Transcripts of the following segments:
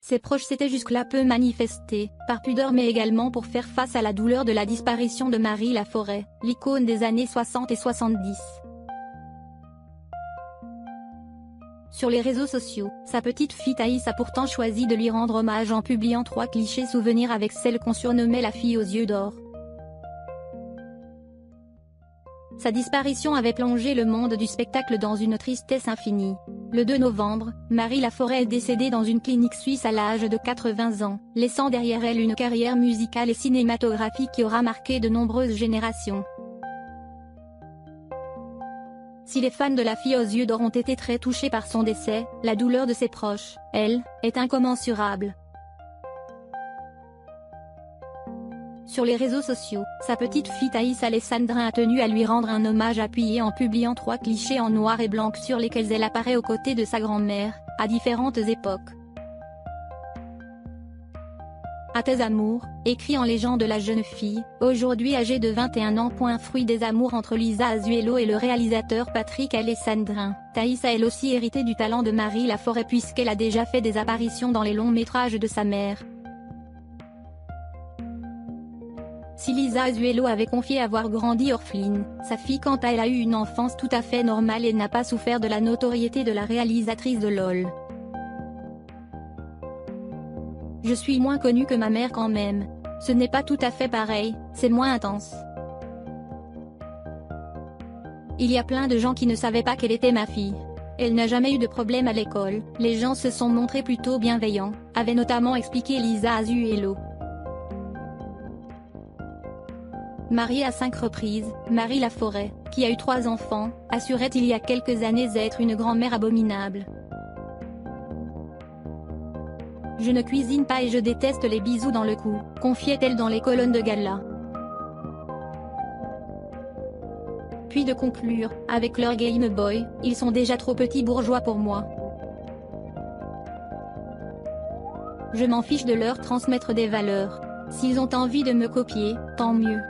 Ses proches s'étaient jusque-là peu manifestés, par pudeur mais également pour faire face à la douleur de la disparition de Marie Laforêt, l'icône des années 60 et 70. Sur les réseaux sociaux, sa petite fille Thaïs a pourtant choisi de lui rendre hommage en publiant 3 clichés souvenirs avec celle qu'on surnommait la fille aux yeux d'or. Sa disparition avait plongé le monde du spectacle dans une tristesse infinie. Le 2 novembre, Marie Laforêt est décédée dans une clinique suisse à l'âge de 80 ans, laissant derrière elle une carrière musicale et cinématographique qui aura marqué de nombreuses générations. Si les fans de la fille aux yeux d'or ont été très touchés par son décès, la douleur de ses proches, elle, est incommensurable. Sur les réseaux sociaux, sa petite fille Thaïs Alessandrin a tenu à lui rendre un hommage appuyé en publiant 3 clichés en noir et blanc sur lesquels elle apparaît aux côtés de sa grand-mère, à différentes époques. À tes amours, écrit en légende la jeune fille, aujourd'hui âgée de 21 ans. Fruit des amours entre Lisa Azuelo et le réalisateur Patrick Alessandrin, Thaïs a elle aussi hérité du talent de Marie Laforêt puisqu'elle a déjà fait des apparitions dans les longs métrages de sa mère. Si Lisa Azuelo avait confié avoir grandi orpheline, sa fille quant à elle a eu une enfance tout à fait normale et n'a pas souffert de la notoriété de la réalisatrice de LOL. Je suis moins connue que ma mère quand même. Ce n'est pas tout à fait pareil, c'est moins intense. Il y a plein de gens qui ne savaient pas qu'elle était ma fille. Elle n'a jamais eu de problème à l'école, les gens se sont montrés plutôt bienveillants, avait notamment expliqué Lisa Azuelo. Mariée à 5 reprises, Marie Laforêt, qui a eu 3 enfants, assurait il y a quelques années être une grand-mère abominable. Je ne cuisine pas et je déteste les bisous dans le cou, confiait-elle dans les colonnes de gala. Puis de conclure, avec leur Game Boy, ils sont déjà trop petits bourgeois pour moi. Je m'en fiche de leur transmettre des valeurs. S'ils ont envie de me copier, tant mieux.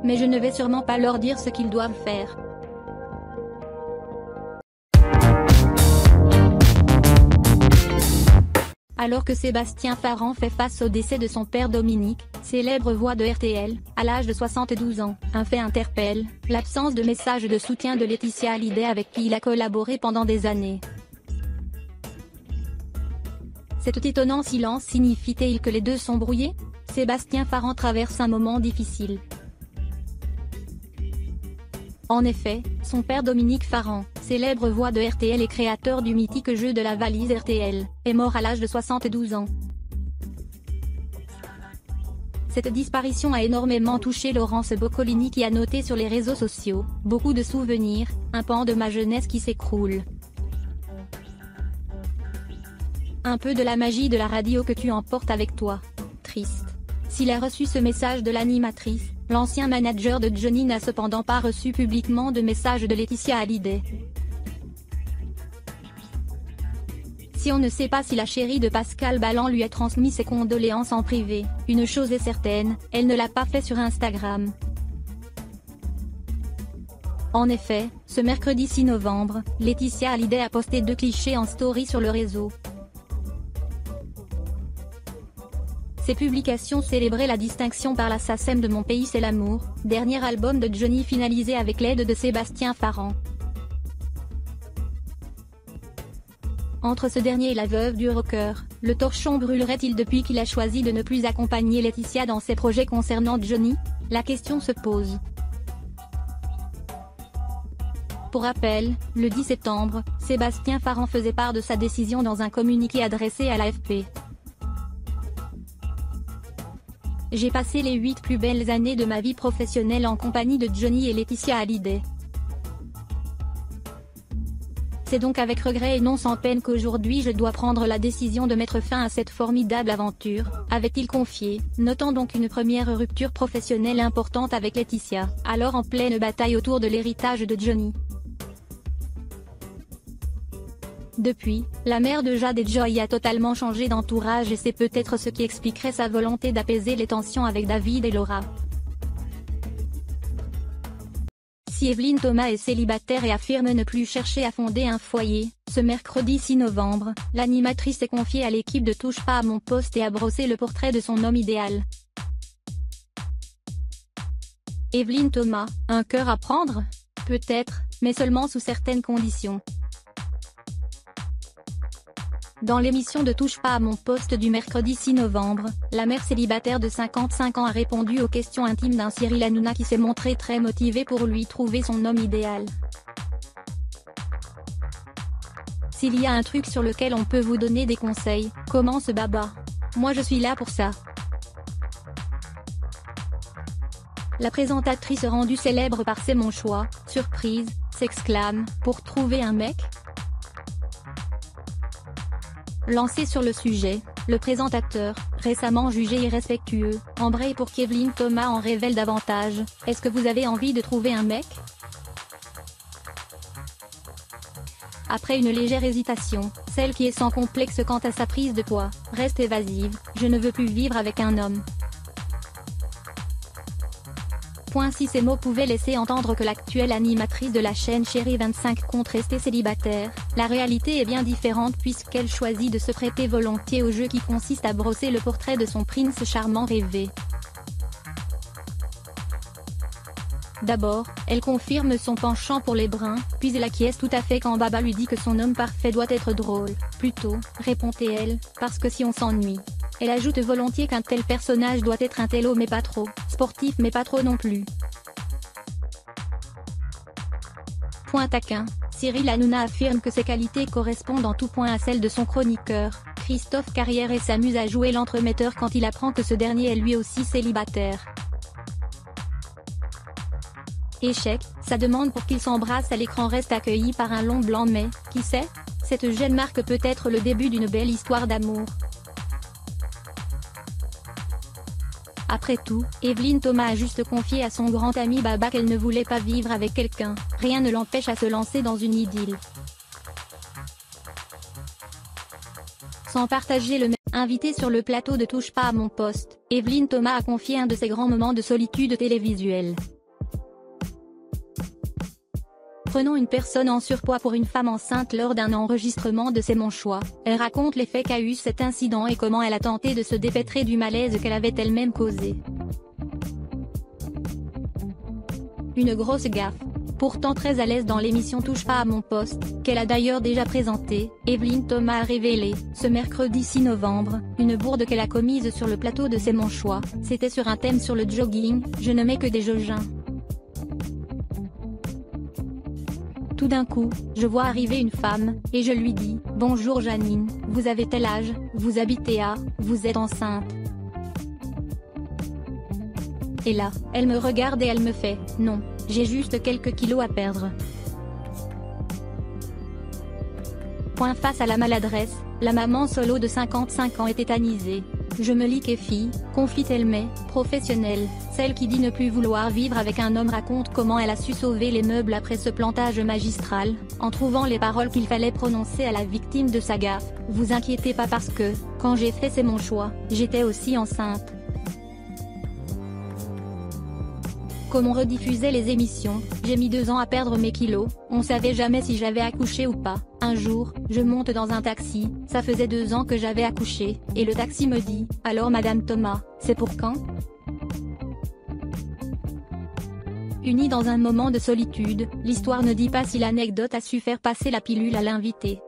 Mais je ne vais sûrement pas leur dire ce qu'ils doivent faire. Alors que Sébastien Farran fait face au décès de son père Dominique, célèbre voix de RTL, à l'âge de 72 ans, un fait interpelle, l'absence de message de soutien de Laetitia Hallyday avec qui il a collaboré pendant des années. Cet étonnant silence signifie-t-il que les deux sont brouillés? Sébastien Farran traverse un moment difficile. En effet, son père Dominique Farran, célèbre voix de RTL et créateur du mythique jeu de la valise RTL, est mort à l'âge de 72 ans. Cette disparition a énormément touché Laurence Boccolini qui a noté sur les réseaux sociaux, beaucoup de souvenirs, un pan de ma jeunesse qui s'écroule. Un peu de la magie de la radio que tu emportes avec toi. Triste. S'il a reçu ce message de l'animatrice, l'ancien manager de Johnny n'a cependant pas reçu publiquement de message de Laetitia Hallyday. Si on ne sait pas si la chérie de Pascal Ballan lui a transmis ses condoléances en privé, une chose est certaine, elle ne l'a pas fait sur Instagram. En effet, ce mercredi 6 novembre, Laetitia Hallyday a posté 2 clichés en story sur le réseau. Ces publications célébraient la distinction par la SACEM de Mon pays c'est l'amour, dernier album de Johnny finalisé avec l'aide de Sébastien Farran. Entre ce dernier et la veuve du rocker, le torchon brûlerait-il depuis qu'il a choisi de ne plus accompagner Laetitia dans ses projets concernant Johnny? La question se pose. Pour rappel, le 10 septembre, Sébastien Farran faisait part de sa décision dans un communiqué adressé à l'AFP. J'ai passé les 8 plus belles années de ma vie professionnelle en compagnie de Johnny et Laetitia Hallyday. C'est donc avec regret et non sans peine qu'aujourd'hui je dois prendre la décision de mettre fin à cette formidable aventure, avait-il confié, notant donc une première rupture professionnelle importante avec Laetitia, alors en pleine bataille autour de l'héritage de Johnny. Depuis, la mère de Jade et Joy a totalement changé d'entourage et c'est peut-être ce qui expliquerait sa volonté d'apaiser les tensions avec David et Laura. Si si Evelyne Thomas est célibataire et affirme ne plus chercher à fonder un foyer, ce mercredi 6 novembre, l'animatrice s'est confiée à l'équipe de Touche pas à mon poste et a brossé le portrait de son homme idéal. Evelyne Thomas, un cœur à prendre? Peut-être, mais seulement sous certaines conditions. Dans l'émission de Touche pas à mon poste du mercredi 6 novembre, la mère célibataire de 55 ans a répondu aux questions intimes d'un Cyril Hanouna qui s'est montré très motivé pour lui trouver son homme idéal. S'il y a un truc sur lequel on peut vous donner des conseils, commence Baba. Moi je suis là pour ça. La présentatrice rendue célèbre par C'est mon choix, surprise, s'exclame, pour trouver un mec? Lancé sur le sujet, le présentateur, récemment jugé irrespectueux, embraye pour qu'Evelyne Thomas en révèle davantage. Est-ce que vous avez envie de trouver un mec? Après une légère hésitation, celle qui est sans complexe quant à sa prise de poids, reste évasive. Je ne veux plus vivre avec un homme. Si ces mots pouvaient laisser entendre que l'actuelle animatrice de la chaîne Chérie 25 compte rester célibataire, la réalité est bien différente puisqu'elle choisit de se prêter volontiers au jeu qui consiste à brosser le portrait de son prince charmant rêvé. D'abord, elle confirme son penchant pour les bruns, puis elle acquiesce tout à fait quand Baba lui dit que son homme parfait doit être drôle. Plutôt, répond-elle, parce que si on s'ennuie. Elle ajoute volontiers qu'un tel personnage doit être un télo mais pas trop, sportif mais pas trop non plus. Point taquin, Cyril Hanouna affirme que ses qualités correspondent en tout point à celles de son chroniqueur, Christophe Carrière, et s'amuse à jouer l'entremetteur quand il apprend que ce dernier est lui aussi célibataire. Échec, sa demande pour qu'ils s'embrassent à l'écran reste accueillie par un long blanc mais, qui sait? Cette gêne marque peut-être le début d'une belle histoire d'amour. Après tout, Evelyne Thomas a juste confié à son grand ami Baba qu'elle ne voulait pas vivre avec quelqu'un, rien ne l'empêche à se lancer dans une idylle. Sans partager le même invité sur le plateau de Touche pas à mon poste, Evelyne Thomas a confié un de ses grands moments de solitude télévisuelle. Prenons une personne en surpoids pour une femme enceinte lors d'un enregistrement de C'est mon choix. Elle raconte l'effet qu'a eu cet incident et comment elle a tenté de se dépêtrer du malaise qu'elle avait elle-même causé. Une grosse gaffe. Pourtant très à l'aise dans l'émission Touche pas à mon poste, qu'elle a d'ailleurs déjà présentée, Evelyne Thomas a révélé, ce mercredi 6 novembre, une bourde qu'elle a commise sur le plateau de C'est mon choix. C'était sur un thème sur le jogging, je ne mets que des joggins. Tout d'un coup, je vois arriver une femme, et je lui dis « Bonjour Janine, vous avez tel âge, vous habitez à, vous êtes enceinte ?» Et là, elle me regarde et elle me fait « Non, j'ai juste quelques kilos à perdre. » Face à la maladresse, la maman solo de 55 ans est tétanisée. Je me liquéfie, confie-t-elle mais, professionnelle, celle qui dit ne plus vouloir vivre avec un homme raconte comment elle a su sauver les meubles après ce plantage magistral, en trouvant les paroles qu'il fallait prononcer à la victime de sa gaffe. Vous inquiétez pas parce que, quand j'ai fait C'est mon choix, j'étais aussi enceinte. Comme on rediffusait les émissions, j'ai mis 2 ans à perdre mes kilos, on savait jamais si j'avais accouché ou pas. Un jour, je monte dans un taxi, ça faisait 2 ans que j'avais accouché, et le taxi me dit « Alors Madame Thomas, c'est pour quand ?» Unie dans un moment de solitude, l'histoire ne dit pas si l'anecdote a su faire passer la pilule à l'invité.